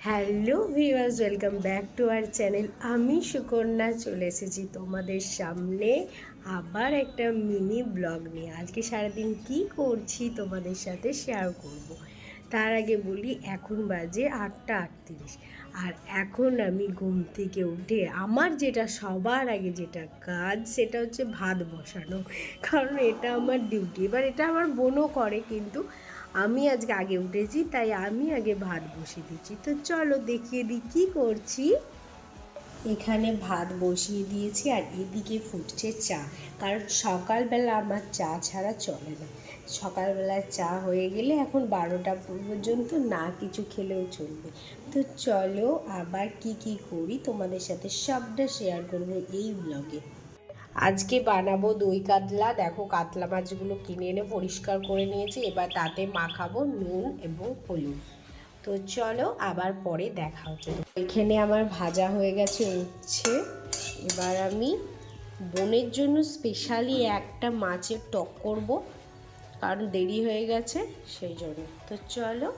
Hello viewers, welcome back to our channel. আমি সুকন্যা চলে এসেছি তোমাদের সামনে আবার একটা মিনি ব্লগ নিয়ে। আজকে সারাদিন কি করছি তোমাদের সাথে শেয়ার করব। তার আগে বলি, এখন বাজে 8:38 আর এখন আমি ঘুম থেকে উঠে আমার যেটা সবার আগে যেটা কাজ সেটা হচ্ছে ভাত বসানো, কারণ এটা আমার ডিউটি। এবার এটা আমার বোনও করে, কিন্তু আমি আজকে আগে উঠেছি তাই আমি আগে ভাত বসিয়ে দিচ্ছি। তো চলো দেখিয়ে দিই কী করছি। এখানে ভাত বসিয়ে দিয়েছি আর এদিকে ফুটছে চা, কারণ সকালবেলা আমার চা ছাড়া চলে না। সকালবেলা চা হয়ে গেলে এখন 12টা পর্যন্ত না কিছু খেলেও চলবে। তো চলো আবার কি করি তোমাদের সাথে সবটা শেয়ার করবো এই ব্লগে। আজকে বানাবো দই কাতলা। দেখো, কাতলা মাছগুলো কিনে এনে পরিষ্কার করে নিয়েছি, এবার তাতে মাখাবো নুন এবং হলুদ। তো চলো আবার পরে দেখা হচ্ছে। এখানে আমার ভাজা হয়ে গেছে উঠছে। এবার আমি বোনের জন্য স্পেশালি একটা মাছের টক করব, কারণ দেরি হয়ে গেছে সেই জন্য। তো চলো